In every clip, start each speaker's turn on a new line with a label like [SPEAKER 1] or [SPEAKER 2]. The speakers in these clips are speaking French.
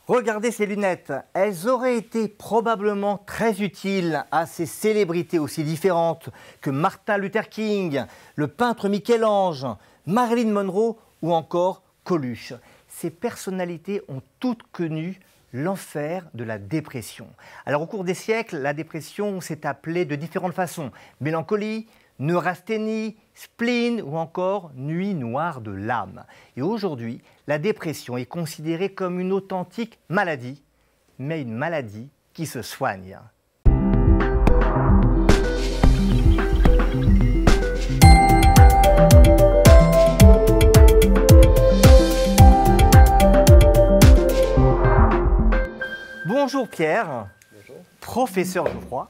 [SPEAKER 1] Regardez ces lunettes, elles auraient été probablement très utiles à ces célébrités aussi différentes que Martin Luther King, le peintre Michel-Ange, Marilyn Monroe ou encore Coluche. Ces personnalités ont toutes connu l'enfer de la dépression. Alors au cours des siècles, la dépression s'est appelée de différentes façons. Mélancolie, neurasthénie, spleen ou encore nuit noire de l'âme. Et aujourd'hui, la dépression est considérée comme une authentique maladie, mais une maladie qui se soigne. Bonjour Pierre.
[SPEAKER 2] Bonjour.
[SPEAKER 1] Professeur Geoffroy.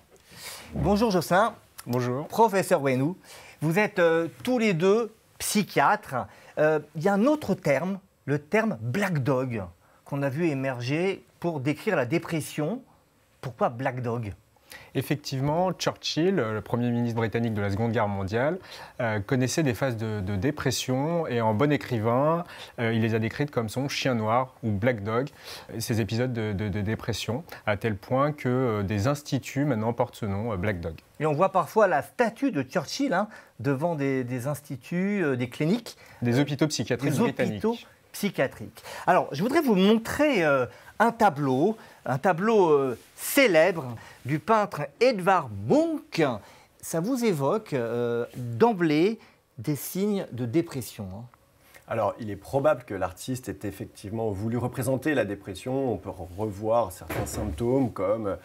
[SPEAKER 1] Bonjour Jocelyn.
[SPEAKER 2] Bonjour.
[SPEAKER 1] Professeur Wénou. Vous êtes tous les deux psychiatres. Il y a un autre terme, le terme Black Dog, qu'on a vu émerger pour décrire la dépression. Pourquoi Black Dog ?
[SPEAKER 2] Effectivement, Churchill, le Premier ministre britannique de la Seconde Guerre mondiale, connaissait des phases de dépression et en bon écrivain, il les a décrites comme son chien noir ou Black Dog, ces épisodes de dépression, à tel point que des instituts maintenant portent ce nom, Black Dog.
[SPEAKER 1] Et on voit parfois la statue de Churchill devant des instituts, des cliniques.
[SPEAKER 2] Des hôpitaux psychiatriques britanniques.
[SPEAKER 1] Psychiatrique. Alors, je voudrais vous montrer un tableau célèbre du peintre Edvard Munch. Ça vous évoque d'emblée des signes de dépression, hein ?
[SPEAKER 3] Alors, il est probable que l'artiste ait effectivement voulu représenter la dépression. On peut revoir certains symptômes comme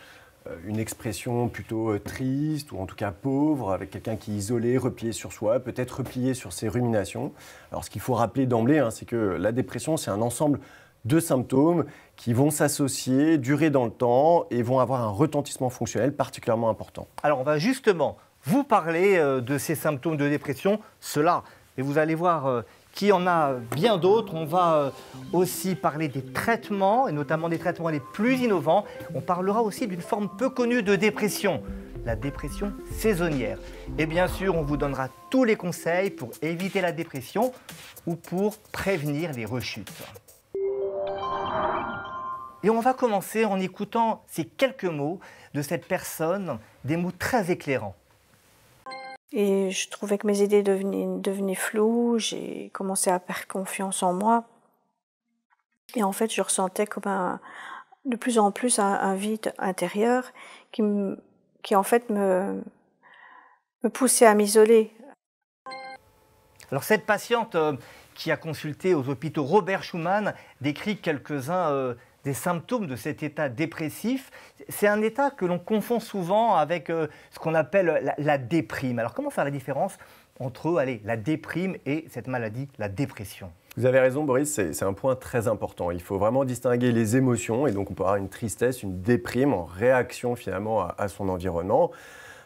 [SPEAKER 3] une expression plutôt triste ou en tout cas pauvre, avec quelqu'un qui est isolé, replié sur soi, peut-être replié sur ses ruminations. Alors, ce qu'il faut rappeler d'emblée, c'est que la dépression, c'est un ensemble de symptômes qui vont s'associer, durer dans le temps et vont avoir un retentissement fonctionnel particulièrement important.
[SPEAKER 1] Alors, on va justement vous parler de ces symptômes de dépression, ceux-là. Et vous allez voir qu'il y en a bien d'autres. On va aussi parler des traitements, et notamment des traitements les plus innovants. On parlera aussi d'une forme peu connue de dépression, la dépression saisonnière. Et bien sûr, on vous donnera tous les conseils pour éviter la dépression ou pour prévenir les rechutes. Et on va commencer en écoutant ces quelques mots de cette personne, des mots très éclairants.
[SPEAKER 4] Et je trouvais que mes idées devenaient floues, j'ai commencé à perdre confiance en moi. Et en fait, je ressentais comme de plus en plus un vide intérieur qui en fait me poussait à m'isoler.
[SPEAKER 1] Alors cette patiente qui a consulté aux hôpitaux Robert Schuman décrit quelques-uns des symptômes de cet état dépressif. C'est un état que l'on confond souvent avec ce qu'on appelle la déprime. Alors comment faire la différence entre la déprime et cette maladie, la dépression ?
[SPEAKER 3] Vous avez raison Boris, c'est un point très important. Il faut vraiment distinguer les émotions et donc on peut avoir une tristesse, une déprime en réaction finalement à son environnement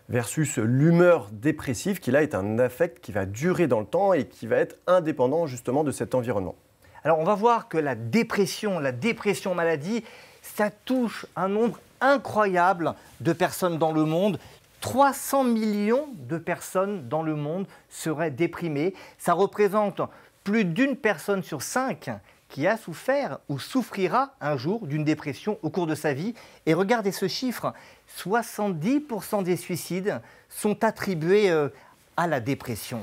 [SPEAKER 3] versus l'humeur dépressive qui là est un affect qui va durer dans le temps et qui va être indépendant justement de cet environnement.
[SPEAKER 1] Alors on va voir que la dépression maladie, ça touche un nombre incroyable de personnes dans le monde. 300 millions de personnes dans le monde seraient déprimées. Ça représente plus d'une personne sur 5 qui a souffert ou souffrira un jour d'une dépression au cours de sa vie. Et regardez ce chiffre, 70% des suicides sont attribués à la dépression.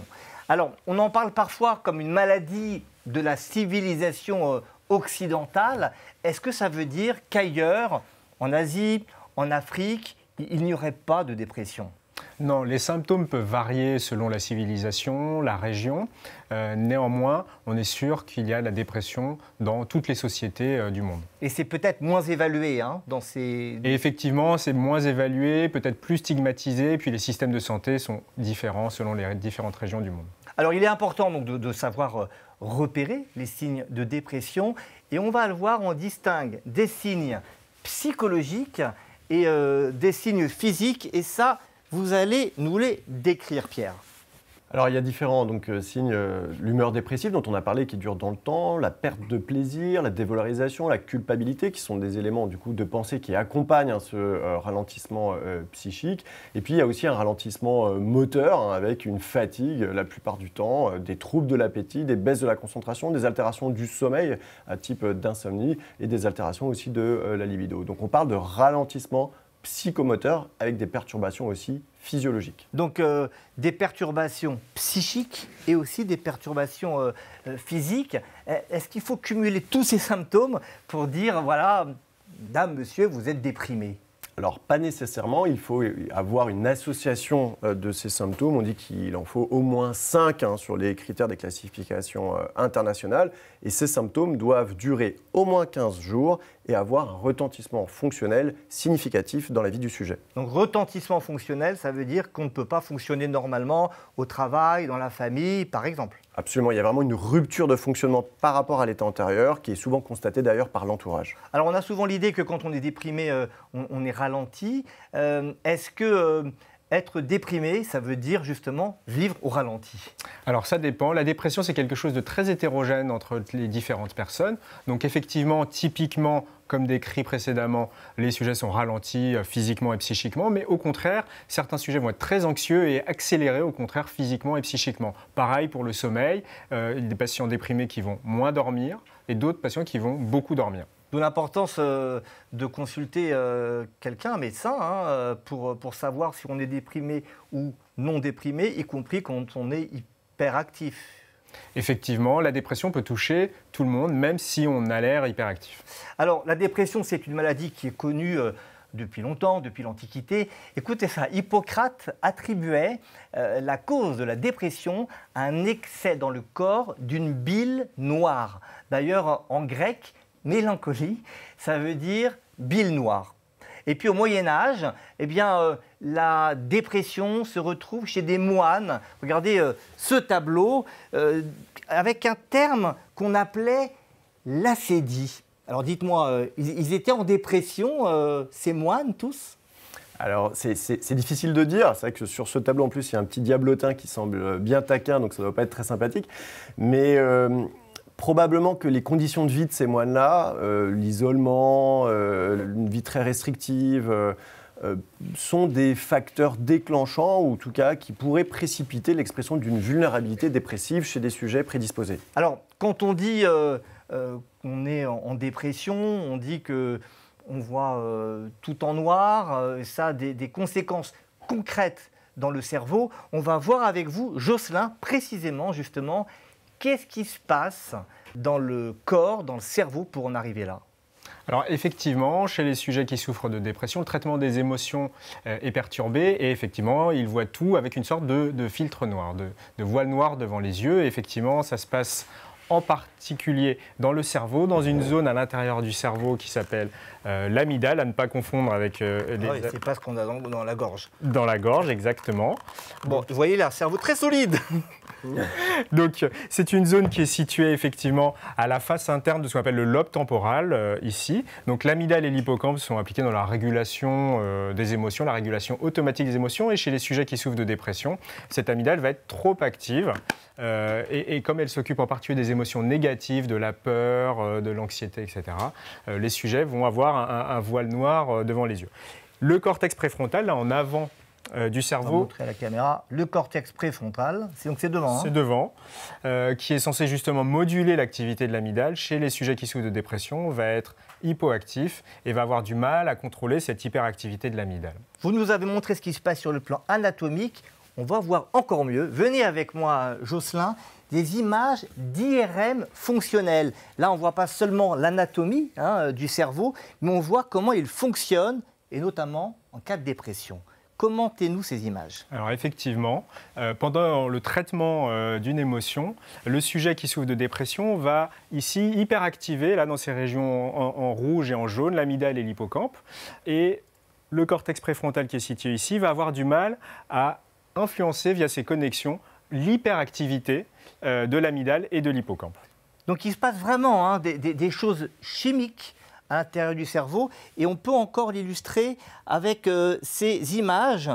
[SPEAKER 1] Alors on en parle parfois comme une maladie de la civilisation occidentale. Est-ce que ça veut dire qu'ailleurs, en Asie, en Afrique, il n'y aurait pas de dépression ?
[SPEAKER 2] Non, les symptômes peuvent varier selon la civilisation, la région. Néanmoins, on est sûr qu'il y a la dépression dans toutes les sociétés du monde.
[SPEAKER 1] Et c'est peut-être moins évalué dans ces...
[SPEAKER 2] Et effectivement, c'est moins évalué, peut-être plus stigmatisé, et puis les systèmes de santé sont différents selon les différentes régions du monde.
[SPEAKER 1] Alors il est important donc, de savoir repérer les signes de dépression. Et on va le voir, on distingue des signes psychologiques et des signes physiques. Et ça, vous allez nous les décrire, Pierre.
[SPEAKER 3] Alors, il y a différents signes. L'humeur dépressive dont on a parlé qui dure dans le temps, la perte de plaisir, la dévalorisation, la culpabilité qui sont des éléments du coup, de pensée qui accompagnent ce ralentissement psychique. Et puis, il y a aussi un ralentissement moteur avec une fatigue la plupart du temps, des troubles de l'appétit, des baisses de la concentration, des altérations du sommeil à type d'insomnie et des altérations aussi de la libido. Donc, on parle de ralentissement psychomoteur avec des perturbations aussi physiologiques.
[SPEAKER 1] Donc des perturbations psychiques et aussi des perturbations physiques. Est-ce qu'il faut cumuler tous ces symptômes pour dire, voilà, dame, monsieur, vous êtes déprimé ?
[SPEAKER 3] Alors, pas nécessairement, il faut avoir une association de ces symptômes. On dit qu'il en faut au moins 5 sur les critères des classifications internationales. Et ces symptômes doivent durer au moins 15 jours et avoir un retentissement fonctionnel significatif dans la vie du sujet.
[SPEAKER 1] Donc, retentissement fonctionnel, ça veut dire qu'on ne peut pas fonctionner normalement au travail, dans la famille, par exemple.
[SPEAKER 3] Absolument, il y a vraiment une rupture de fonctionnement par rapport à l'état antérieur qui est souvent constatée d'ailleurs par l'entourage.
[SPEAKER 1] Alors on a souvent l'idée que quand on est déprimé, on est ralenti. Est-ce que être déprimé, ça veut dire justement vivre au ralenti ?
[SPEAKER 2] Alors ça dépend. La dépression, c'est quelque chose de très hétérogène entre les différentes personnes. Donc effectivement, typiquement, comme décrit précédemment, les sujets sont ralentis physiquement et psychiquement, mais au contraire, certains sujets vont être très anxieux et accélérés au contraire physiquement et psychiquement. Pareil pour le sommeil, des patients déprimés qui vont moins dormir et d'autres patients qui vont beaucoup dormir.
[SPEAKER 1] D'où l'importance de consulter quelqu'un, un médecin, pour savoir si on est déprimé ou non déprimé, y compris quand on est hyperactif.
[SPEAKER 2] Effectivement, la dépression peut toucher tout le monde, même si on a l'air hyperactif.
[SPEAKER 1] Alors, la dépression, c'est une maladie qui est connue depuis longtemps, depuis l'Antiquité. Écoutez ça, Hippocrate attribuait la cause de la dépression à un excès dans le corps d'une bile noire. D'ailleurs, en grec, mélancolie, ça veut dire bile noire. Et puis au Moyen-Âge, la dépression se retrouve chez des moines. Regardez ce tableau avec un terme qu'on appelait l'acédie. Alors dites-moi, ils étaient en dépression, ces moines tous ?
[SPEAKER 3] Alors, c'est difficile de dire. C'est vrai que sur ce tableau, en plus, il y a un petit diablotin qui semble bien taquin, donc ça ne doit pas être très sympathique. Mais probablement que les conditions de vie de ces moines-là, l'isolement, une vie très restrictive, sont des facteurs déclenchants, ou en tout cas qui pourraient précipiter l'expression d'une vulnérabilité dépressive chez des sujets prédisposés.
[SPEAKER 1] Alors, quand on dit qu'on est en dépression, on dit qu'on voit tout en noir, ça a des conséquences concrètes dans le cerveau. On va voir avec vous, Jocelyn, précisément, justement, qu'est-ce qui se passe dans le corps, dans le cerveau pour en arriver là ?
[SPEAKER 2] Alors effectivement, chez les sujets qui souffrent de dépression, le traitement des émotions est perturbé et effectivement, ils voient tout avec une sorte de filtre noir, de voile noire devant les yeux. Et effectivement, ça se passe en particulier dans le cerveau, dans une zone à l'intérieur du cerveau qui s'appelle l'amygdale, à ne pas confondre avec...
[SPEAKER 1] oui, c'est pas ce qu'on a dans la gorge.
[SPEAKER 2] Dans la gorge, exactement.
[SPEAKER 1] Bon, vous voyez là, un cerveau très solide.
[SPEAKER 2] Donc, c'est une zone qui est située effectivement à la face interne de ce qu'on appelle le lobe temporal, ici. Donc, l'amygdale et l'hippocampe sont impliqués dans la régulation des émotions, la régulation automatique des émotions. Et chez les sujets qui souffrent de dépression, cette amygdale va être trop active. Et comme elle s'occupe en particulier des émotions négatives, de la peur, de l'anxiété, etc., les sujets vont avoir un voile noir devant les yeux. Le cortex préfrontal, là en avant du cerveau.
[SPEAKER 1] On va montrer à la caméra le cortex préfrontal, c'est devant.
[SPEAKER 2] C'est devant, qui est censé justement moduler l'activité de l'amygdale. Chez les sujets qui souffrent de dépression, va être hypoactif et va avoir du mal à contrôler cette hyperactivité de l'amygdale.
[SPEAKER 1] Vous nous avez montré ce qui se passe sur le plan anatomique. On va voir encore mieux. Venez avec moi, Jocelyn, des images d'IRM fonctionnelles. Là, on ne voit pas seulement l'anatomie du cerveau, mais on voit comment il fonctionne, et notamment en cas de dépression. Commentez-nous ces images.
[SPEAKER 2] Alors effectivement, pendant le traitement d'une émotion, le sujet qui souffre de dépression va ici hyperactiver, là dans ces régions en rouge et en jaune, l'amygdale et l'hippocampe. Et le cortex préfrontal qui est situé ici va avoir du mal à influencer via ses connexions l'hyperactivité de l'amygdale et de l'hippocampe.
[SPEAKER 1] Donc il se passe vraiment des choses chimiques à l'intérieur du cerveau et on peut encore l'illustrer avec ces images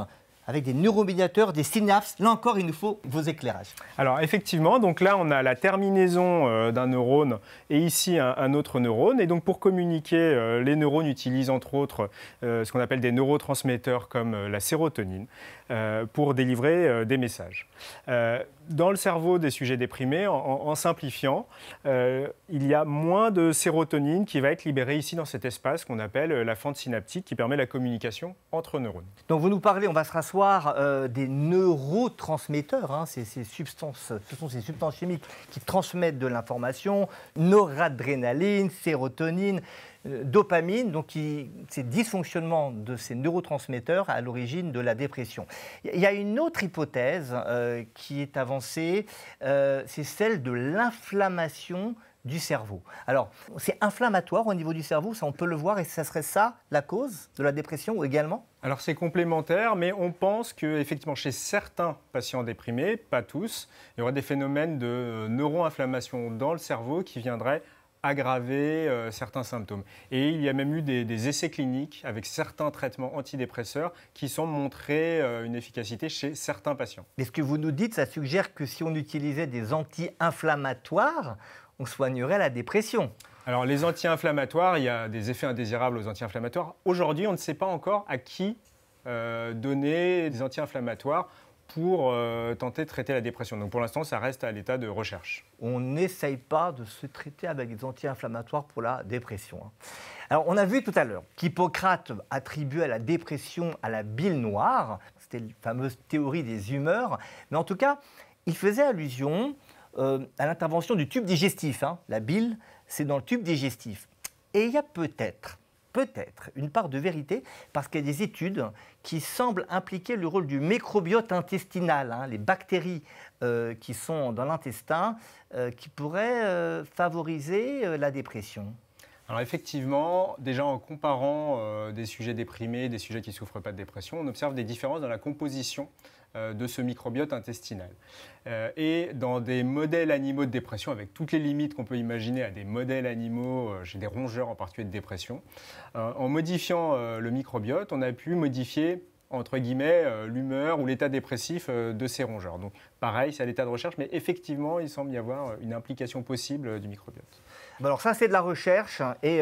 [SPEAKER 1] avec des neuromédiateurs, des synapses. Là encore, il nous faut vos éclairages.
[SPEAKER 2] Alors effectivement, donc là on a la terminaison d'un neurone et ici un autre neurone. Et donc pour communiquer, les neurones utilisent entre autres ce qu'on appelle des neurotransmetteurs comme la sérotonine pour délivrer des messages. Dans le cerveau des sujets déprimés, en simplifiant, il y a moins de sérotonine qui va être libérée ici dans cet espace qu'on appelle la fente synaptique qui permet la communication entre neurones.
[SPEAKER 1] Donc vous nous parlez, on va se rasseoir, des neurotransmetteurs, hein, ce sont ces substances chimiques qui transmettent de l'information, noradrénaline, sérotonine, dopamine, donc ces dysfonctionnements de ces neurotransmetteurs à l'origine de la dépression. Il y a une autre hypothèse qui est avancée, c'est celle de l'inflammation du cerveau. Alors, c'est inflammatoire au niveau du cerveau, ça on peut le voir, et ça serait ça la cause de la dépression également ?
[SPEAKER 2] Alors c'est complémentaire, mais on pense qu'effectivement chez certains patients déprimés, pas tous, il y aurait des phénomènes de neuroinflammation dans le cerveau qui viendraient aggraver certains symptômes. Et il y a même eu des essais cliniques avec certains traitements antidépresseurs qui semblent montrer une efficacité chez certains patients.
[SPEAKER 1] Mais ce que vous nous dites, ça suggère que si on utilisait des anti-inflammatoires, on soignerait la dépression.
[SPEAKER 2] Alors les anti-inflammatoires, il y a des effets indésirables aux anti-inflammatoires. Aujourd'hui, on ne sait pas encore à qui donner des anti-inflammatoires pour tenter de traiter la dépression. Donc pour l'instant, ça reste à l'état de recherche.
[SPEAKER 1] On n'essaye pas de se traiter avec des anti-inflammatoires pour la dépression. Alors on a vu tout à l'heure qu'Hippocrate attribuait à la dépression à la bile noire. C'était la fameuse théorie des humeurs. Mais en tout cas, il faisait allusion à l'intervention du tube digestif. La bile, c'est dans le tube digestif. Et il y a peut-être une part de vérité, parce qu'il y a des études qui semblent impliquer le rôle du microbiote intestinal, les bactéries qui sont dans l'intestin, qui pourraient favoriser la dépression.
[SPEAKER 2] Alors effectivement, déjà en comparant des sujets déprimés, des sujets qui ne souffrent pas de dépression, on observe des différences dans la composition de ce microbiote intestinal. Et dans des modèles animaux de dépression, avec toutes les limites qu'on peut imaginer à des modèles animaux, chez des rongeurs en particulier de dépression, en modifiant le microbiote, on a pu modifier entre guillemets, l'humeur ou l'état dépressif de ces rongeurs. Donc pareil, c'est à l'état de recherche, mais effectivement, il semble y avoir une implication possible du microbiote.
[SPEAKER 1] Alors ça, c'est de la recherche, et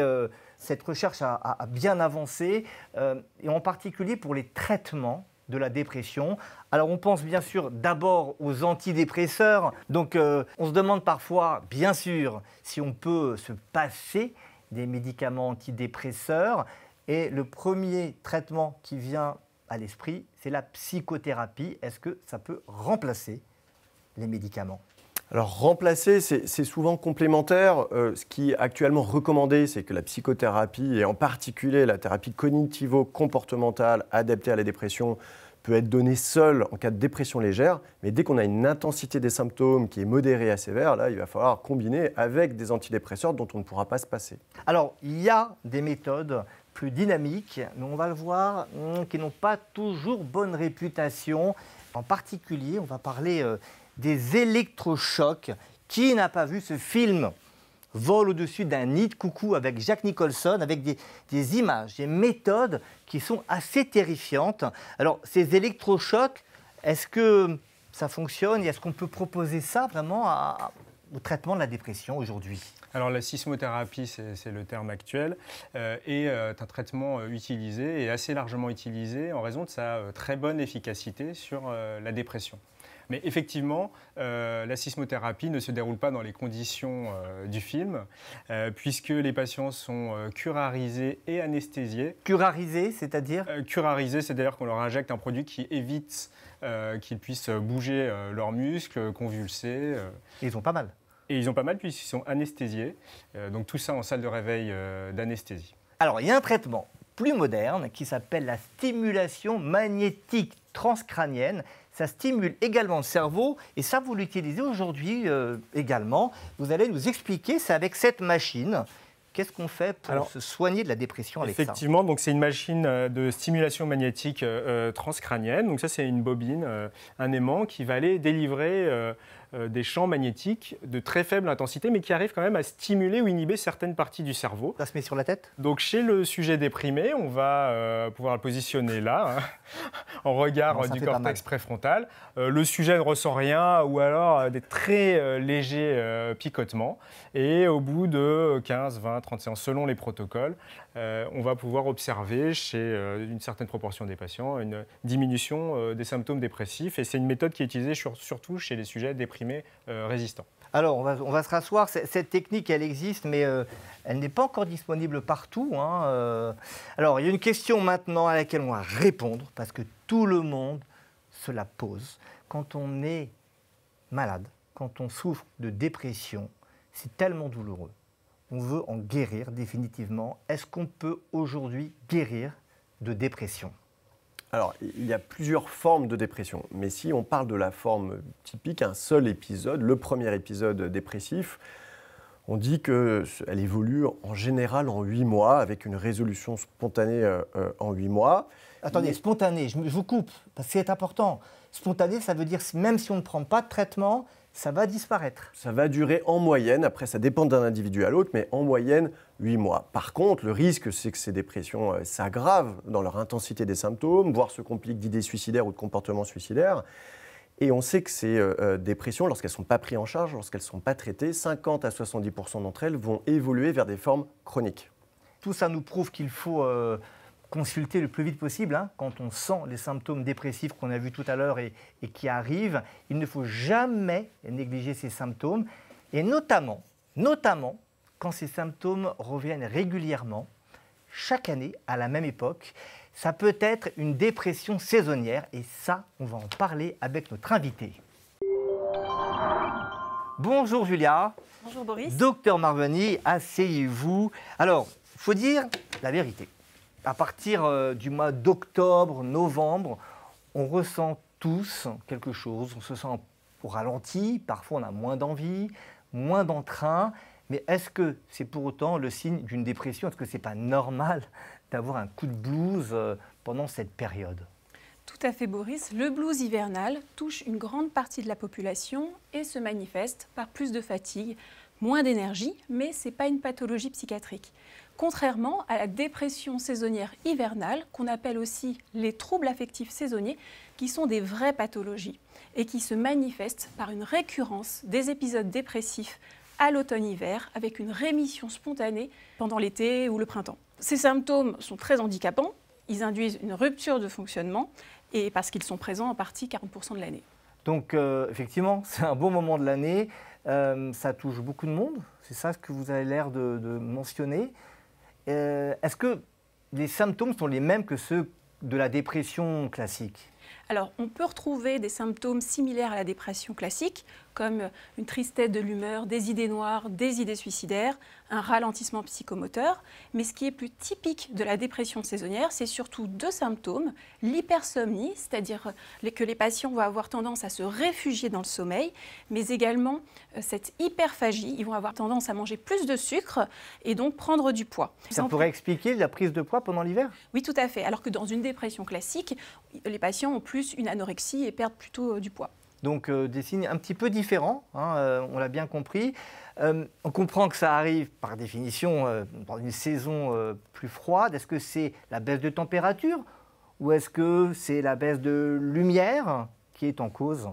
[SPEAKER 1] cette recherche a bien avancé, et en particulier pour les traitements de la dépression. Alors on pense bien sûr d'abord aux antidépresseurs, donc on se demande parfois, bien sûr, si on peut se passer des médicaments antidépresseurs, et le premier traitement qui vient à l'esprit, c'est la psychothérapie. Est-ce que ça peut remplacer les médicaments ?
[SPEAKER 3] Alors remplacer, c'est souvent complémentaire. Ce qui est actuellement recommandé, c'est que la psychothérapie, et en particulier la thérapie cognitivo-comportementale adaptée à la dépression, peut être donnée seule en cas de dépression légère, mais dès qu'on a une intensité des symptômes qui est modérée à sévère, là, il va falloir combiner avec des antidépresseurs dont on ne pourra pas se passer.
[SPEAKER 1] Alors, il y a des méthodes plus dynamiques, mais on va le voir, qui n'ont pas toujours bonne réputation. En particulier, on va parler des électrochocs. Qui n'a pas vu ce film Vol au-dessus d'un nid de coucou avec Jack Nicholson, avec des images, des méthodes qui sont assez terrifiantes. Alors, ces électrochocs, est-ce que ça fonctionne et est-ce qu'on peut proposer ça vraiment au traitement de la dépression aujourd'hui ?
[SPEAKER 2] Alors la sismothérapie, c'est le terme actuel, est un traitement utilisé et assez largement utilisé en raison de sa très bonne efficacité sur la dépression. Mais effectivement, la sismothérapie ne se déroule pas dans les conditions du film, puisque les patients sont curarisés et anesthésiés.
[SPEAKER 1] Curarisés, c'est-à-dire ?
[SPEAKER 2] Curarisés, c'est-à-dire qu'on leur injecte un produit qui évite qu'ils puissent bouger leurs muscles, convulser.
[SPEAKER 1] Et ils ont pas mal.
[SPEAKER 2] Et ils ont pas mal puisqu'ils sont anesthésiés. Donc tout ça en salle de réveil d'anesthésie.
[SPEAKER 1] Alors, il y a un traitement plus moderne qui s'appelle la stimulation magnétique transcrânienne. Ça stimule également le cerveau et ça, vous l'utilisez aujourd'hui également. Vous allez nous expliquer, c'est avec cette machine. Qu'est-ce qu'on fait pour se soigner de la dépression avec ça ?
[SPEAKER 2] Effectivement, donc c'est une machine de stimulation magnétique transcrânienne. Donc ça, c'est une bobine, un aimant qui va aller délivrer des champs magnétiques de très faible intensité, mais qui arrivent quand même à stimuler ou inhiber certaines parties du cerveau.
[SPEAKER 1] Ça se met sur la tête?
[SPEAKER 2] Donc chez le sujet déprimé, on va pouvoir le positionner là, hein, en regard du cortex préfrontal. Le sujet ne ressent rien ou alors des très légers picotements. Et au bout de 15, 20, 30 séances, selon les protocoles, on va pouvoir observer chez une certaine proportion des patients une diminution des symptômes dépressifs. Et c'est une méthode qui est utilisée surtout chez les sujets déprimés résistants.
[SPEAKER 1] Alors, on va se rasseoir. Cette technique, elle existe, mais elle n'est pas encore disponible partout, hein. Alors, il y a une question maintenant à laquelle on va répondre, parce que tout le monde se la pose. Quand on est malade, quand on souffre de dépression, c'est tellement douloureux. On veut en guérir définitivement. Est-ce qu'on peut aujourd'hui guérir de dépression ?
[SPEAKER 3] Alors, il y a plusieurs formes de dépression, mais si on parle de la forme typique, un seul épisode, le premier épisode dépressif, on dit qu'elle évolue en général en 8 mois, avec une résolution spontanée en 8 mois.
[SPEAKER 1] Attendez, spontané, je vous coupe, parce que c'est important. Spontané, ça veut dire même si on ne prend pas de traitement, ça va disparaître.
[SPEAKER 3] Ça va durer en moyenne, après ça dépend d'un individu à l'autre, mais en moyenne 8 mois. Par contre, le risque, c'est que ces dépressions s'aggravent dans leur intensité des symptômes, voire se compliquent d'idées suicidaires ou de comportements suicidaires. Et on sait que ces dépressions, lorsqu'elles ne sont pas prises en charge, lorsqu'elles ne sont pas traitées, 50 à 70% d'entre elles vont évoluer vers des formes chroniques.
[SPEAKER 1] Tout ça nous prouve qu'il faut consulter le plus vite possible, hein, quand on sent les symptômes dépressifs qu'on a vus tout à l'heure et qui arrivent. Il ne faut jamais négliger ces symptômes, et notamment quand ces symptômes reviennent régulièrement, chaque année, à la même époque. Ça peut être une dépression saisonnière, et ça, on va en parler avec notre invité. Bonjour Julia.
[SPEAKER 5] Bonjour Boris.
[SPEAKER 1] Docteur Marvani, asseyez-vous. Alors, il faut dire la vérité. À partir du mois d'octobre, novembre, on ressent tous quelque chose. On se sent au ralenti, parfois on a moins d'envie, moins d'entrain. Mais est-ce que c'est pour autant le signe d'une dépression? Est-ce que ce n'est pas normal d'avoir un coup de blues pendant cette période?
[SPEAKER 5] Tout à fait Boris. Le blues hivernal touche une grande partie de la population et se manifeste par plus de fatigue, moins d'énergie, mais ce n'est pas une pathologie psychiatrique. Contrairement à la dépression saisonnière hivernale, qu'on appelle aussi les troubles affectifs saisonniers, qui sont des vraies pathologies et qui se manifestent par une récurrence des épisodes dépressifs à l'automne-hiver, avec une rémission spontanée pendant l'été ou le printemps. Ces symptômes sont très handicapants, ils induisent une rupture de fonctionnement, et parce qu'ils sont présents en partie 40% de l'année.
[SPEAKER 1] Donc effectivement, c'est un bon moment de l'année, ça touche beaucoup de monde, c'est ça ce que vous avez l'air de mentionner. Est-ce que les symptômes sont les mêmes que ceux de la dépression classique?
[SPEAKER 5] Alors, on peut retrouver des symptômes similaires à la dépression classique, comme une tristesse de l'humeur, des idées noires, des idées suicidaires, un ralentissement psychomoteur. Mais ce qui est plus typique de la dépression saisonnière, c'est surtout deux symptômes. L'hypersomnie, c'est-à-dire que les patients vont avoir tendance à se réfugier dans le sommeil, mais également cette hyperphagie. Ils vont avoir tendance à manger plus de sucre et donc prendre du poids.
[SPEAKER 1] Ça pourrait expliquer la prise de poids pendant l'hiver?
[SPEAKER 5] Oui, tout à fait. Alors que dans une dépression classique, les patients ont plus une anorexie et perdent plutôt du poids.
[SPEAKER 1] Donc des signes un petit peu différents, hein, on l'a bien compris. On comprend que ça arrive par définition dans une saison plus froide. Est-ce que c'est la baisse de température ou est-ce que c'est la baisse de lumière qui est en cause?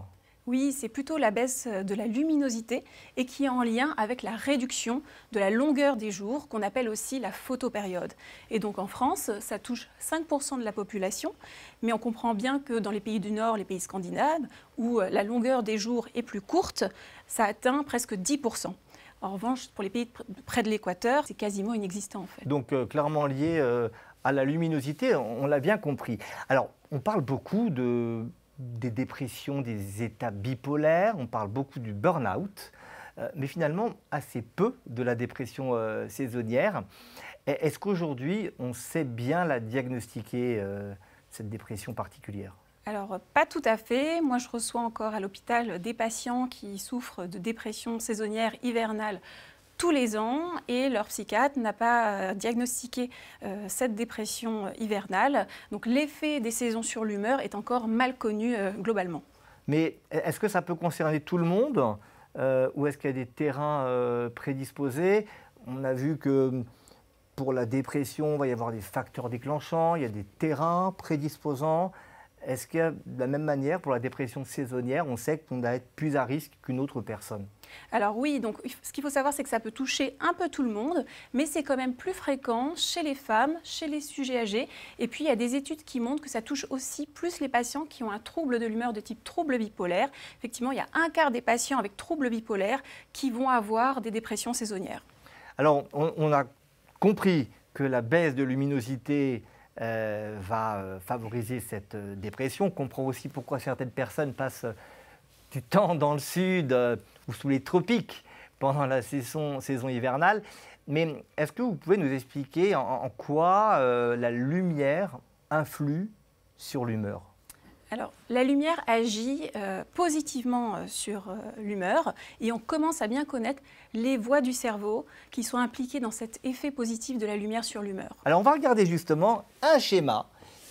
[SPEAKER 5] Oui, c'est plutôt la baisse de la luminosité et qui est en lien avec la réduction de la longueur des jours, qu'on appelle aussi la photopériode. Et donc en France, ça touche 5% de la population, mais on comprend bien que dans les pays du Nord, les pays scandinaves, où la longueur des jours est plus courte, ça atteint presque 10%. En revanche, pour les pays près de l'équateur, c'est quasiment inexistant en fait.
[SPEAKER 1] Donc clairement lié à la luminosité, on l'a bien compris. Alors, on parle beaucoup des dépressions, des états bipolaires, on parle beaucoup du burn-out, mais finalement assez peu de la dépression saisonnière. Est-ce qu'aujourd'hui, on sait bien la diagnostiquer, cette dépression particulière?
[SPEAKER 5] Alors, pas tout à fait. Moi, je reçois encore à l'hôpital des patients qui souffrent de dépression saisonnière hivernale tous les ans et leur psychiatre n'a pas diagnostiqué cette dépression hivernale. Donc l'effet des saisons sur l'humeur est encore mal connu globalement.
[SPEAKER 1] Mais est-ce que ça peut concerner tout le monde ou est-ce qu'il y a des terrains prédisposés? On a vu que pour la dépression, il va y avoir des facteurs déclenchants, il y a des terrains prédisposants. Est-ce que de la même manière, pour la dépression saisonnière, on sait qu'on va être plus à risque qu'une autre personne?
[SPEAKER 5] Alors oui, donc ce qu'il faut savoir, c'est que ça peut toucher un peu tout le monde, mais c'est quand même plus fréquent chez les femmes, chez les sujets âgés. Et puis il y a des études qui montrent que ça touche aussi plus les patients qui ont un trouble de l'humeur de type trouble bipolaire. Effectivement, il y a un quart des patients avec trouble bipolaire qui vont avoir des dépressions saisonnières.
[SPEAKER 1] Alors, on a compris que la baisse de luminosité va favoriser cette dépression. On comprend aussi pourquoi certaines personnes passent du temps dans le sud ou sous les tropiques pendant la saison hivernale. Mais est-ce que vous pouvez nous expliquer en quoi la lumière influe sur l'humeur?
[SPEAKER 5] Alors, la lumière agit positivement sur l'humeur et on commence à bien connaître les voies du cerveau qui sont impliquées dans cet effet positif de la lumière sur l'humeur.
[SPEAKER 1] Alors, on va regarder justement un schéma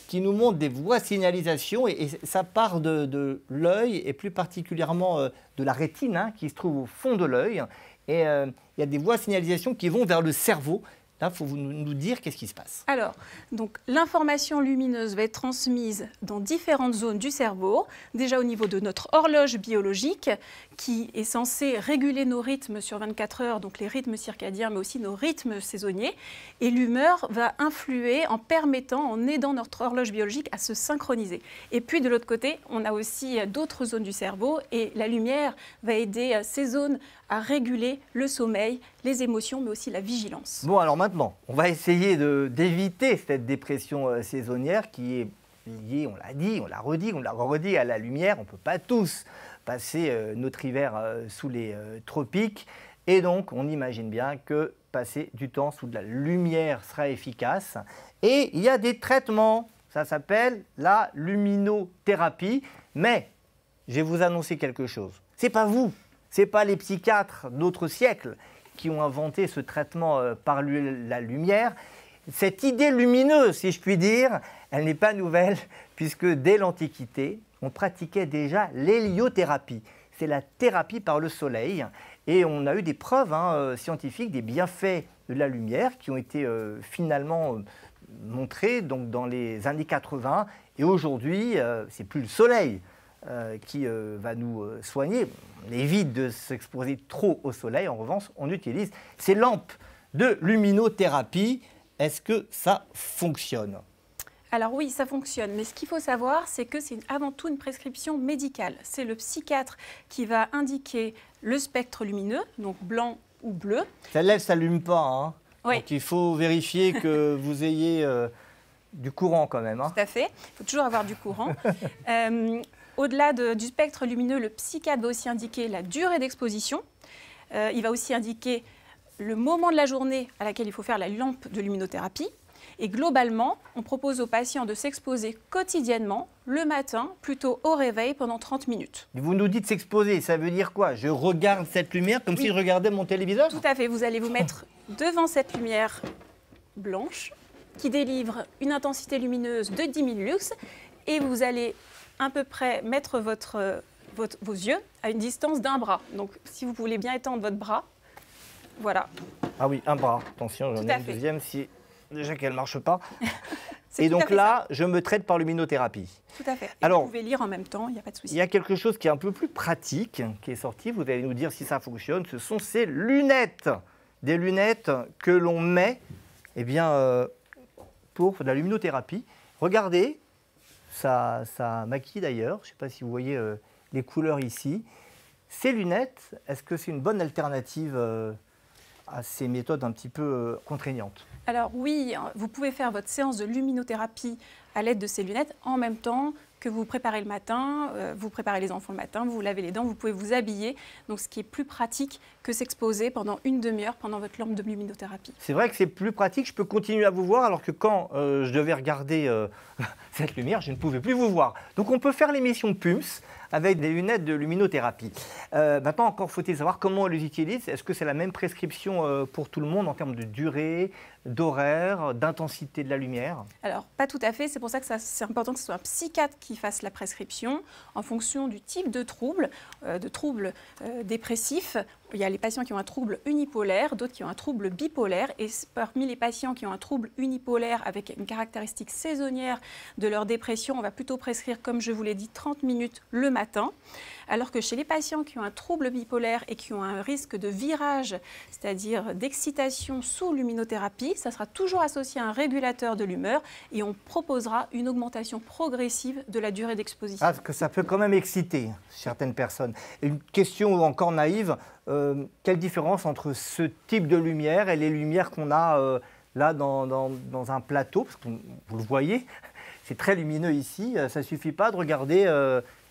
[SPEAKER 1] qui nous montre des voies de signalisation et ça part de l'œil et plus particulièrement de la rétine qui se trouve au fond de l'œil. Et il y a des voies de signalisation qui vont vers le cerveau. Là, il faut nous dire qu'est-ce qui se passe.
[SPEAKER 5] Alors, donc, l'information lumineuse va être transmise dans différentes zones du cerveau, déjà au niveau de notre horloge biologique, qui est censée réguler nos rythmes sur 24 heures, donc les rythmes circadiens, mais aussi nos rythmes saisonniers. Et l'humeur va influer en permettant, en aidant notre horloge biologique à se synchroniser. Et puis, de l'autre côté, on a aussi d'autres zones du cerveau, et la lumière va aider ces zones à réguler le sommeil, les émotions, mais aussi la vigilance.
[SPEAKER 1] Bon, alors maintenant, on va essayer d'éviter cette dépression saisonnière qui est liée, on l'a dit, on l'a redit à la lumière. On ne peut pas tous passer notre hiver sous les tropiques. Et donc, on imagine bien que passer du temps sous de la lumière sera efficace. Et il y a des traitements, ça s'appelle la luminothérapie. Mais je vais vous annoncer quelque chose. Ce n'est pas vous. Ce n'est pas les psychiatres d'autres siècles qui ont inventé ce traitement par la lumière. Cette idée lumineuse, si je puis dire, elle n'est pas nouvelle, puisque dès l'Antiquité, on pratiquait déjà l'héliothérapie. C'est la thérapie par le soleil. Et on a eu des preuves scientifiques des bienfaits de la lumière qui ont été finalement montrés donc, dans les années 80. Et aujourd'hui, ce n'est plus le soleil qui va nous soigner. On évite de s'exposer trop au soleil. En revanche, on utilise ces lampes de luminothérapie. Est-ce que ça fonctionne?
[SPEAKER 5] Alors oui, ça fonctionne. Mais ce qu'il faut savoir, c'est que c'est avant tout une prescription médicale. C'est le psychiatre qui va indiquer le spectre lumineux, donc blanc ou bleu.
[SPEAKER 1] Celle-là, elle ne s'allume pas.
[SPEAKER 5] Oui.
[SPEAKER 1] Donc il faut vérifier que vous ayez du courant quand même.
[SPEAKER 5] Tout à fait. Il faut toujours avoir du courant. Au-delà du spectre lumineux, le psychiatre va aussi indiquer la durée d'exposition. Il va aussi indiquer le moment de la journée à laquelle il faut faire la lampe de luminothérapie. Et globalement, on propose aux patients de s'exposer quotidiennement, le matin, plutôt au réveil, pendant 30 minutes.
[SPEAKER 1] Vous nous dites s'exposer, ça veut dire quoi? Je regarde cette lumière comme si je regardais mon téléviseur?
[SPEAKER 5] Tout à fait. Vous allez vous mettre devant cette lumière blanche qui délivre une intensité lumineuse de 10 000 lux et vous allez à peu près mettre vos yeux à une distance d'un bras. Donc, si vous voulez bien étendre votre bras, voilà.
[SPEAKER 1] Ah oui, un bras. Attention, j'en ai un deuxième si déjà qu'elle ne marche pas. Et donc là, je me traite par luminothérapie.
[SPEAKER 5] Tout à fait. Et
[SPEAKER 1] alors,
[SPEAKER 5] vous pouvez lire en même temps, il n'y a pas de souci.
[SPEAKER 1] Il y a quelque chose qui est un peu plus pratique, qui est sorti. Vous allez nous dire si ça fonctionne. Ce sont ces lunettes. Des lunettes que l'on met pour de la luminothérapie. Regardez. Ça maquille d'ailleurs, je ne sais pas si vous voyez les couleurs ici. Ces lunettes, est-ce que c'est une bonne alternative à ces méthodes un petit peu contraignantes?
[SPEAKER 5] Alors oui, vous pouvez faire votre séance de luminothérapie à l'aide de ces lunettes en même temps que vous préparez le matin, vous préparez les enfants le matin, vous vous lavez les dents, vous pouvez vous habiller. Donc ce qui est plus pratique que s'exposer pendant une demi-heure pendant votre lampe de luminothérapie. C'est
[SPEAKER 1] vrai que c'est plus pratique, je peux continuer à vous voir alors que quand je devais regarder cette lumière, je ne pouvais plus vous voir. Donc on peut faire l'émission PUMS avec des lunettes de luminothérapie. Maintenant, encore faut-il savoir comment on les utilise. Est-ce que c'est la même prescription pour tout le monde en termes de durée, d'horaire, d'intensité de la lumière?
[SPEAKER 5] Alors, pas tout à fait. C'est pour ça que c'est important que ce soit un psychiatre qui fasse la prescription en fonction du type de trouble dépressif. Il y a les patients qui ont un trouble unipolaire, d'autres qui ont un trouble bipolaire. Et parmi les patients qui ont un trouble unipolaire avec une caractéristique saisonnière de leur dépression, on va plutôt prescrire, comme je vous l'ai dit, 30 minutes le matin. Alors que chez les patients qui ont un trouble bipolaire et qui ont un risque de virage, c'est-à-dire d'excitation sous luminothérapie, ça sera toujours associé à un régulateur de l'humeur et on proposera une augmentation progressive de la durée d'exposition.
[SPEAKER 1] Ah, parce que ça peut quand même exciter certaines personnes. Et une question encore naïve, quelle différence entre ce type de lumière et les lumières qu'on a là dans un plateau, parce que vous le voyez, c'est très lumineux ici, ça ne suffit pas de regarder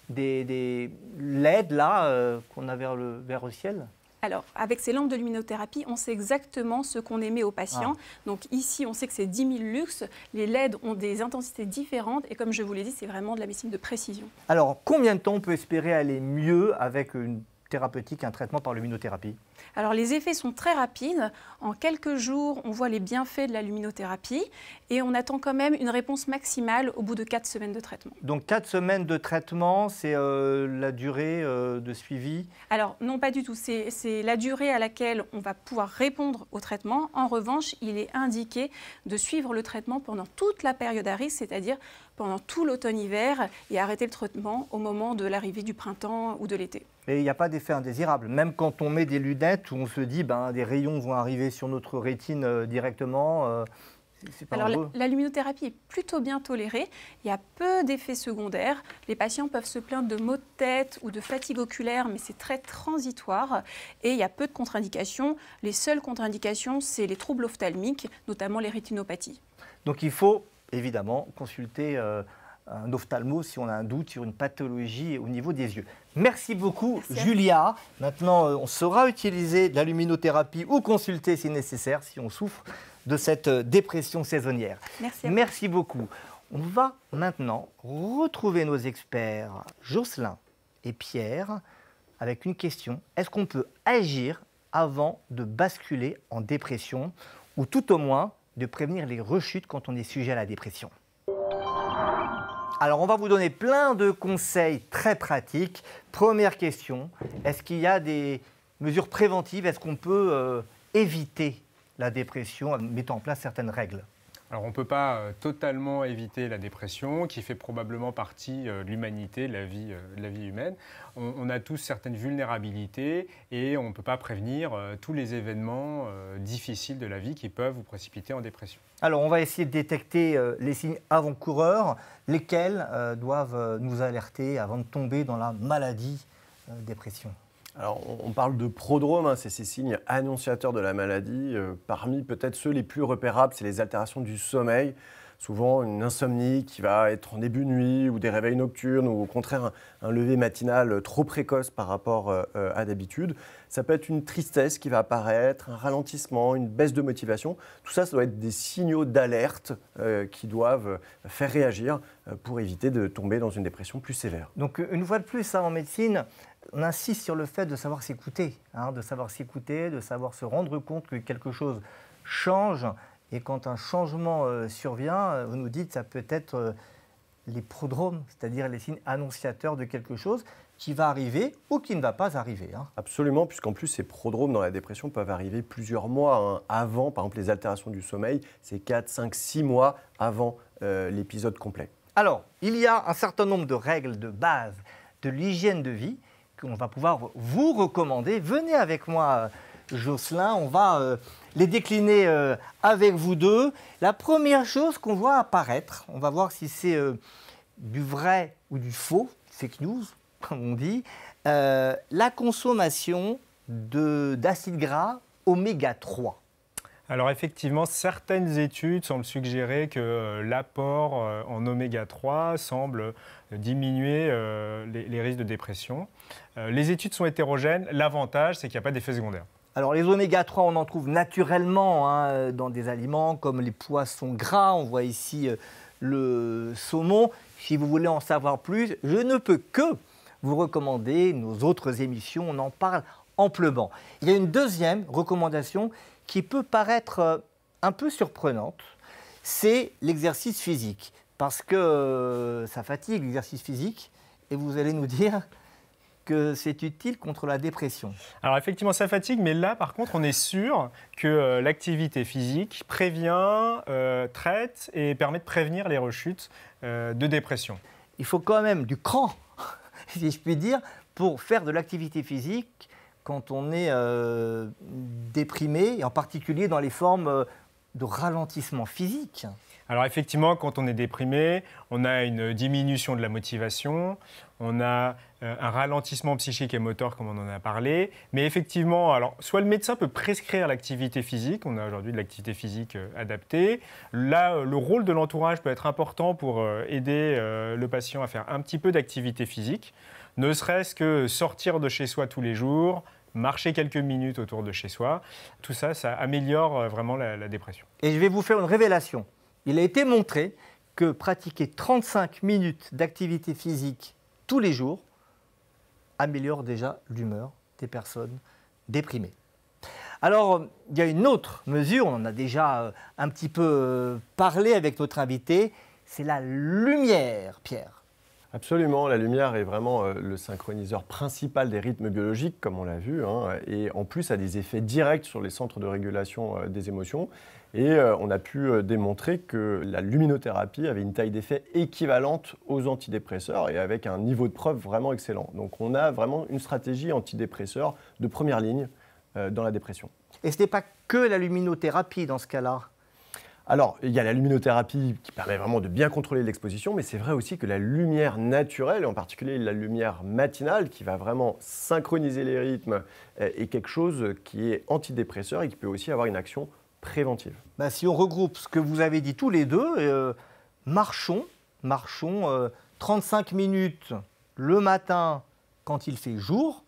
[SPEAKER 1] des LED là qu'on a vers le ciel?
[SPEAKER 5] Alors, avec ces lampes de luminothérapie, on sait exactement ce qu'on émet aux patients. Donc ici, on sait que c'est 10 000 lux. Les LED ont des intensités différentes. Et comme je vous l'ai dit, c'est vraiment de la médecine de précision.
[SPEAKER 1] Alors, combien de temps on peut espérer aller mieux avec une thérapeutique, un traitement par luminothérapie?
[SPEAKER 5] Alors les effets sont très rapides. En quelques jours, on voit les bienfaits de la luminothérapie et on attend quand même une réponse maximale au bout de 4 semaines de traitement.
[SPEAKER 1] Donc 4 semaines de traitement, c'est la durée de suivi?
[SPEAKER 5] Alors non, pas du tout. C'est la durée à laquelle on va pouvoir répondre au traitement. En revanche, il est indiqué de suivre le traitement pendant toute la période à risque, c'est-à-dire pendant tout l'automne-hiver et arrêter le traitement au moment de l'arrivée du printemps ou de l'été.
[SPEAKER 1] Et il n'y a pas d'effet indésirable. Même quand on met des lunettes où on se dit des rayons vont arriver sur notre rétine directement, c'est pas
[SPEAKER 5] Alors la luminothérapie est plutôt bien tolérée. Il y a peu d'effets secondaires. Les patients peuvent se plaindre de maux de tête ou de fatigue oculaire, mais c'est très transitoire. Et il y a peu de contre-indications. Les seules contre-indications, c'est les troubles ophtalmiques, notamment les rétinopathies.
[SPEAKER 1] Donc il faut évidemment consulter un ophtalmo si on a un doute sur une pathologie au niveau des yeux. Merci beaucoup.
[SPEAKER 5] Merci
[SPEAKER 1] Julia. Maintenant, on saura utiliser de la luminothérapie ou consulter si nécessaire, si on souffre de cette dépression saisonnière.
[SPEAKER 5] Merci
[SPEAKER 1] beaucoup. On va maintenant retrouver nos experts Jocelyn et Pierre avec une question. Est-ce qu'on peut agir avant de basculer en dépression ou tout au moins de prévenir les rechutes quand on est sujet à la dépression? Alors, on va vous donner plein de conseils très pratiques. Première question, est-ce qu'il y a des mesures préventives? Est-ce qu'on peut éviter la dépression en mettant en place certaines règles?
[SPEAKER 2] Alors on ne peut pas totalement éviter la dépression, qui fait probablement partie de l'humanité, de la vie humaine. On a tous certaines vulnérabilités et on ne peut pas prévenir tous les événements difficiles de la vie qui peuvent vous précipiter en dépression.
[SPEAKER 1] Alors on va essayer de détecter les signes avant-coureurs, lesquels doivent nous alerter avant de tomber dans la maladie dépression.
[SPEAKER 3] Alors, on parle de prodromes, c'est ces signes annonciateurs de la maladie. Parmi peut-être ceux les plus repérables, c'est les altérations du sommeil. Souvent une insomnie qui va être en début de nuit ou des réveils nocturnes ou au contraire un lever matinal trop précoce par rapport à d'habitude. Ça peut être une tristesse qui va apparaître, un ralentissement, une baisse de motivation. Tout ça, ça doit être des signaux d'alerte qui doivent faire réagir pour éviter de tomber dans une dépression plus sévère.
[SPEAKER 1] Donc une fois de plus, en médecine, on insiste sur le fait de savoir s'écouter, de savoir s'écouter, de savoir se rendre compte que quelque chose change. Et quand un changement survient, vous nous dites que ça peut être les prodromes, c'est-à-dire les signes annonciateurs de quelque chose qui va arriver ou qui ne va pas arriver.
[SPEAKER 3] Absolument, puisqu'en plus ces prodromes dans la dépression peuvent arriver plusieurs mois avant, par exemple les altérations du sommeil, c'est 4, 5, 6 mois avant l'épisode complet.
[SPEAKER 1] Alors, il y a un certain nombre de règles de base de l'hygiène de vie qu'on va pouvoir vous recommander. Venez avec moi, Jocelyn, on va les décliner avec vous deux. La première chose qu'on voit apparaître, on va voir si c'est du vrai ou du faux, fake news, comme on dit, la consommation d'acides gras oméga 3.
[SPEAKER 2] Alors effectivement, certaines études semblent suggérer que l'apport en oméga 3 semble diminuer les risques de dépression. Les études sont hétérogènes. L'avantage, c'est qu'il n'y a pas d'effet secondaire.
[SPEAKER 1] Alors les oméga 3, on en trouve naturellement dans des aliments comme les poissons gras. On voit ici le saumon. Si vous voulez en savoir plus, je ne peux que vous recommander nos autres émissions. On en parle amplement. Il y a une deuxième recommandation qui peut paraître un peu surprenante, c'est l'exercice physique. Parce que ça fatigue l'exercice physique, et vous allez nous dire que c'est utile contre la dépression.
[SPEAKER 2] Alors effectivement, ça fatigue, mais là, par contre, on est sûr que l'activité physique prévient, traite et permet de prévenir les rechutes de dépression.
[SPEAKER 1] Il faut quand même du cran, si je puis dire, pour faire de l'activité physique quand on est déprimé, et en particulier dans les formes de ralentissement physique.
[SPEAKER 2] Alors effectivement, quand on est déprimé, on a une diminution de la motivation, on a un ralentissement psychique et moteur, comme on en a parlé. Mais effectivement, alors, soit le médecin peut prescrire l'activité physique, on a aujourd'hui de l'activité physique adaptée. Là, le rôle de l'entourage peut être important pour aider le patient à faire un petit peu d'activité physique, ne serait-ce que sortir de chez soi tous les jours, marcher quelques minutes autour de chez soi. Tout ça, ça améliore vraiment la dépression.
[SPEAKER 1] Et je vais vous faire une révélation. Il a été montré que pratiquer 35 minutes d'activité physique tous les jours améliore déjà l'humeur des personnes déprimées. Alors, il y a une autre mesure, on en a déjà un petit peu parlé avec notre invité, c'est la lumière, Pierre.
[SPEAKER 3] Absolument, la lumière est vraiment le synchroniseur principal des rythmes biologiques, comme on l'a vu, hein, et en plus a des effets directs sur les centres de régulation des émotions. Et on a pu démontrer que la luminothérapie avait une taille d'effet équivalente aux antidépresseurs et avec un niveau de preuve vraiment excellent. Donc on a vraiment une stratégie antidépresseur de première ligne dans la dépression.
[SPEAKER 1] Et ce n'est pas que la luminothérapie dans ce cas-là.
[SPEAKER 3] Alors, il y a la luminothérapie qui permet vraiment de bien contrôler l'exposition, mais c'est vrai aussi que la lumière naturelle, et en particulier la lumière matinale, qui va vraiment synchroniser les rythmes, est quelque chose qui est antidépresseur et qui peut aussi avoir une action préventive.
[SPEAKER 1] Ben, si on regroupe ce que vous avez dit tous les deux, marchons 35 minutes le matin quand il fait jour,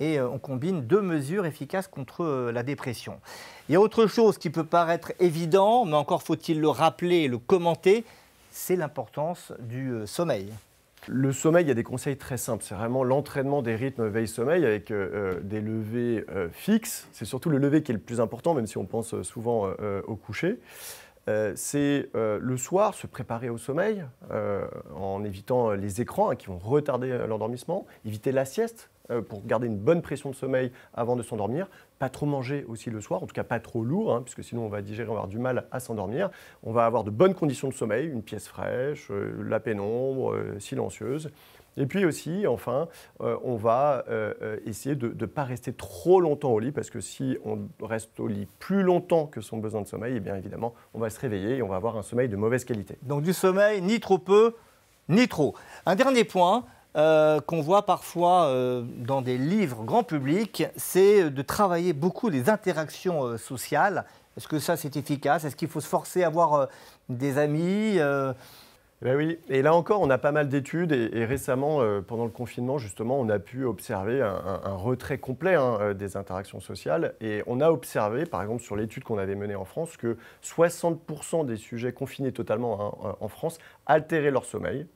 [SPEAKER 1] et on combine deux mesures efficaces contre la dépression. Il y a autre chose qui peut paraître évident, mais encore faut-il le rappeler et le commenter, c'est l'importance du sommeil.
[SPEAKER 3] Le sommeil, il y a des conseils très simples. C'est vraiment l'entraînement des rythmes veille-sommeil avec des levers fixes. C'est surtout le lever qui est le plus important, même si on pense souvent au coucher. C'est le soir, se préparer au sommeil en évitant les écrans qui vont retarder l'endormissement, éviter la sieste pour garder une bonne pression de sommeil avant de s'endormir, pas trop manger aussi le soir, en tout cas pas trop lourd, hein, puisque sinon on va digérer, on va avoir du mal à s'endormir. On va avoir de bonnes conditions de sommeil, une pièce fraîche, la pénombre, silencieuse. Et puis aussi, enfin, on va essayer de ne pas rester trop longtemps au lit, parce que si on reste au lit plus longtemps que son besoin de sommeil, eh bien évidemment, on va se réveiller et on va avoir un sommeil de mauvaise qualité.
[SPEAKER 1] Donc du sommeil, ni trop peu, ni trop. Un dernier point qu'on voit parfois dans des livres grand public, c'est de travailler beaucoup les interactions sociales. Est-ce que ça, c'est efficace? Est-ce qu'il faut se forcer à avoir des amis
[SPEAKER 3] Ben oui, et là encore, on a pas mal d'études et récemment, pendant le confinement, justement, on a pu observer un retrait complet des interactions sociales. Et on a observé, par exemple, sur l'étude qu'on avait menée en France, que 60% des sujets confinés totalement en France altéraient leur sommeil.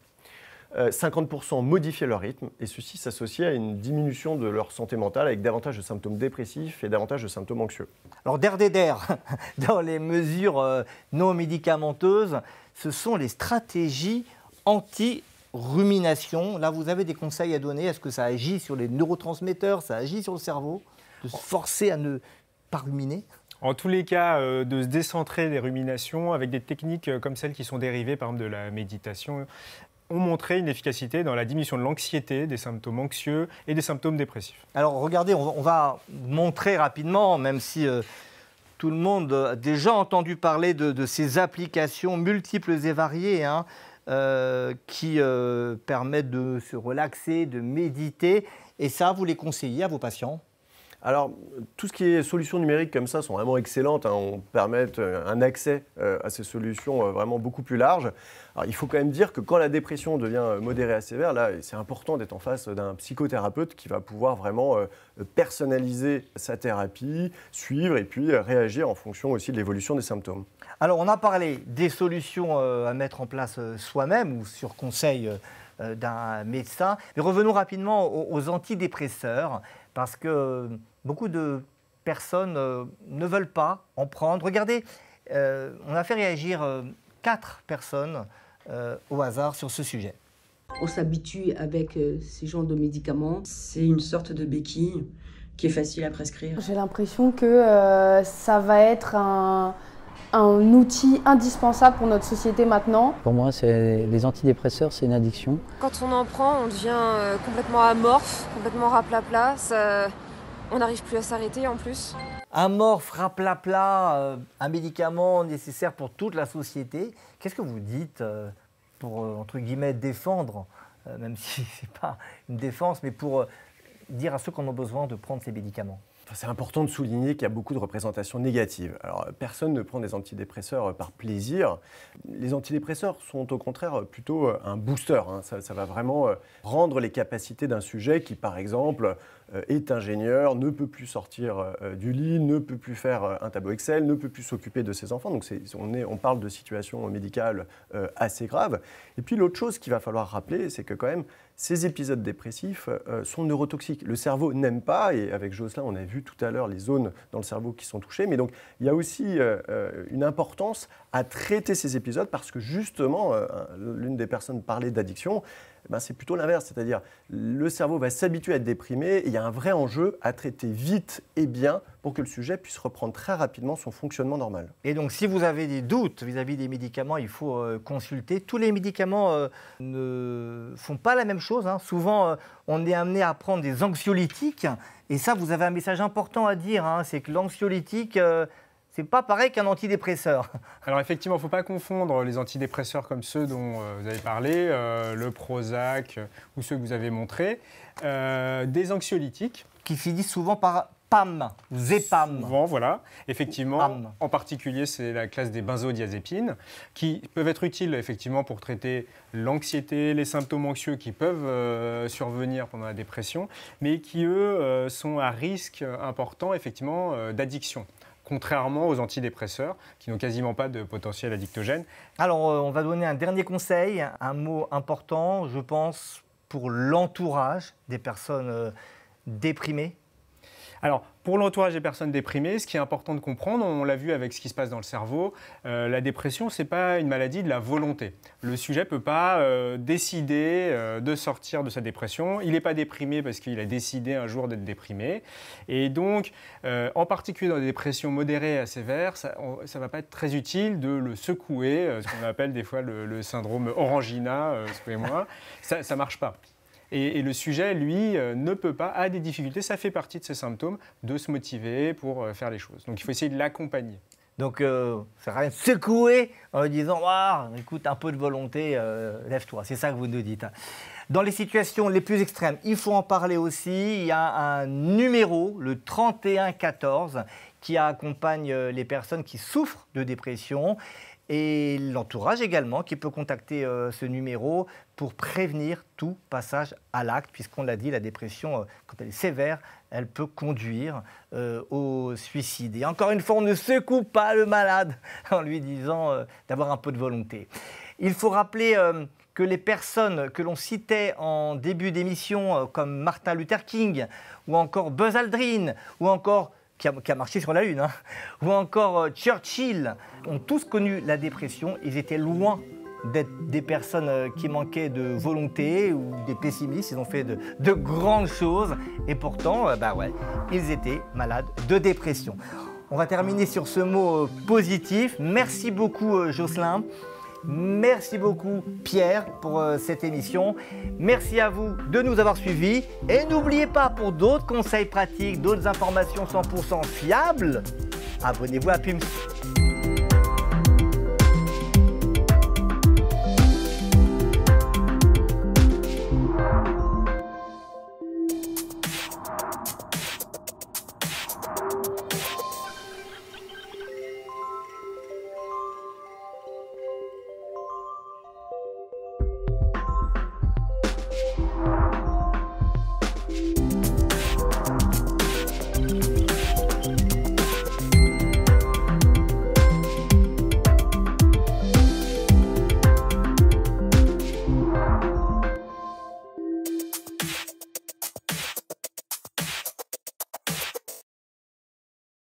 [SPEAKER 3] 50% modifiaient leur rythme, et ceci s'associait à une diminution de leur santé mentale avec davantage de symptômes dépressifs et davantage de symptômes anxieux.
[SPEAKER 1] Alors derrière, dans les mesures non médicamenteuses, ce sont les stratégies anti-rumination. Là, vous avez des conseils à donner. Est-ce que ça agit sur les neurotransmetteurs, ça agit sur le cerveau, de se forcer à ne pas ruminer?
[SPEAKER 2] En tous les cas, de se décentrer des ruminations avec des techniques comme celles qui sont dérivées, par exemple, de la méditation, ont montré une efficacité dans la diminution de l'anxiété, des symptômes anxieux et des symptômes dépressifs.
[SPEAKER 1] Alors regardez, on va montrer rapidement, même si tout le monde a déjà entendu parler de ces applications multiples et variées qui permettent de se relaxer, de méditer. Et ça, vous les conseillez à vos patients?
[SPEAKER 3] Alors, tout ce qui est solutions numériques comme ça sont vraiment excellentes. On permet un accès à ces solutions vraiment beaucoup plus large. Alors, il faut quand même dire que quand la dépression devient modérée à sévère, là, c'est important d'être en face d'un psychothérapeute qui va pouvoir vraiment personnaliser sa thérapie, suivre et puis réagir en fonction aussi de l'évolution des symptômes.
[SPEAKER 1] Alors, on a parlé des solutions à mettre en place soi-même ou sur conseil d'un médecin. Mais revenons rapidement aux antidépresseurs, parce que beaucoup de personnes ne veulent pas en prendre. Regardez, On a fait réagir 4 personnes au hasard sur ce sujet.
[SPEAKER 6] On s'habitue avec ces genres de médicaments.
[SPEAKER 7] C'est une sorte de béquille qui est facile à prescrire.
[SPEAKER 8] J'ai l'impression que ça va être un outil indispensable pour notre société maintenant.
[SPEAKER 9] Pour moi, les antidépresseurs, c'est une addiction.
[SPEAKER 10] Quand on en prend, on devient complètement amorphe, complètement raplapla. On n'arrive plus à s'arrêter en plus.
[SPEAKER 1] Amorphe, raplapla, un médicament nécessaire pour toute la société. Qu'est-ce que vous dites pour, entre guillemets, défendre, même si ce n'est pas une défense, mais pour dire à ceux qui en ont besoin de prendre ces médicaments?
[SPEAKER 3] C'est important de souligner qu'il y a beaucoup de représentations négatives. Alors, personne ne prend des antidépresseurs par plaisir. Les antidépresseurs sont au contraire plutôt un booster. Ça va vraiment rendre les capacités d'un sujet qui, par exemple, est ingénieur, ne peut plus sortir du lit, ne peut plus faire un tableau Excel, ne peut plus s'occuper de ses enfants. Donc on parle de situations médicales assez graves. Et puis l'autre chose qu'il va falloir rappeler, c'est que quand même, ces épisodes dépressifs sont neurotoxiques. Le cerveau n'aime pas, et avec Jocelyn, on a vu tout à l'heure les zones dans le cerveau qui sont touchées, mais donc il y a aussi une importance à traiter ces épisodes parce que justement, l'une des personnes parlait d'addiction, c'est plutôt l'inverse, c'est-à-dire le cerveau va s'habituer à être déprimé et il y a un vrai enjeu à traiter vite et bien pour que le sujet puisse reprendre très rapidement son fonctionnement normal.
[SPEAKER 1] Et donc si vous avez des doutes vis-à-vis des médicaments, il faut consulter. Tous les médicaments ne font pas la même chose. Souvent, on est amené à prendre des anxiolytiques et ça, vous avez un message important à dire, c'est que l'anxiolytique... c'est pas pareil qu'un antidépresseur.
[SPEAKER 2] Alors effectivement, il ne faut pas confondre les antidépresseurs comme ceux dont vous avez parlé, le Prozac ou ceux que vous avez montrés, des anxiolytiques.
[SPEAKER 1] Qui finissent souvent par PAM, Zepam.
[SPEAKER 2] Souvent, voilà. Effectivement,
[SPEAKER 1] PAM.
[SPEAKER 2] En particulier, c'est la classe des benzodiazépines qui peuvent être utiles effectivement pour traiter l'anxiété, les symptômes anxieux qui peuvent survenir pendant la dépression, mais qui, eux, sont à risque important effectivement d'addiction. Contrairement aux antidépresseurs, qui n'ont quasiment pas de potentiel addictogène.
[SPEAKER 1] Alors, on va donner un dernier conseil, un mot important, je pense, pour l'entourage des personnes déprimées.
[SPEAKER 2] Alors, pour l'entourage des personnes déprimées, ce qui est important de comprendre, on l'a vu avec ce qui se passe dans le cerveau, la dépression, ce n'est pas une maladie de la volonté. Le sujet ne peut pas décider de sortir de sa dépression. Il n'est pas déprimé parce qu'il a décidé un jour d'être déprimé. Et donc, en particulier dans des dépressions modérées à sévères, ça ne va pas être très utile de le secouer, ce qu'on appelle des fois le syndrome Orangina, excusez-moi. Ça ne marche pas. Et le sujet, lui, ne peut pas, a des difficultés, ça fait partie de ses symptômes, de se motiver pour faire les choses. Donc il faut essayer de l'accompagner.
[SPEAKER 1] Donc ça sert à rien de secouer en lui disant « écoute, un peu de volonté, lève-toi ». C'est ça que vous nous dites. Dans les situations les plus extrêmes, il faut en parler aussi. Il y a un numéro, le 3114, qui accompagne les personnes qui souffrent de dépression. Et l'entourage également qui peut contacter ce numéro pour prévenir tout passage à l'acte, puisqu'on l'a dit, la dépression, quand elle est sévère, elle peut conduire au suicide. Et encore une fois, on ne secoue pas le malade en lui disant d'avoir un peu de volonté. Il faut rappeler que les personnes que l'on citait en début d'émission, comme Martin Luther King, ou encore Buzz Aldrin, ou encore... qui a marché sur la Lune, ou encore Churchill, ont tous connu la dépression. Ils étaient loin d'être des personnes qui manquaient de volonté ou des pessimistes. Ils ont fait de grandes choses et pourtant, ils étaient malades de dépression. On va terminer sur ce mot positif. Merci beaucoup Jocelyn. Merci beaucoup Pierre pour cette émission. Merci à vous de nous avoir suivis. Et n'oubliez pas, pour d'autres conseils pratiques, d'autres informations 100% fiables, abonnez-vous à PUMS.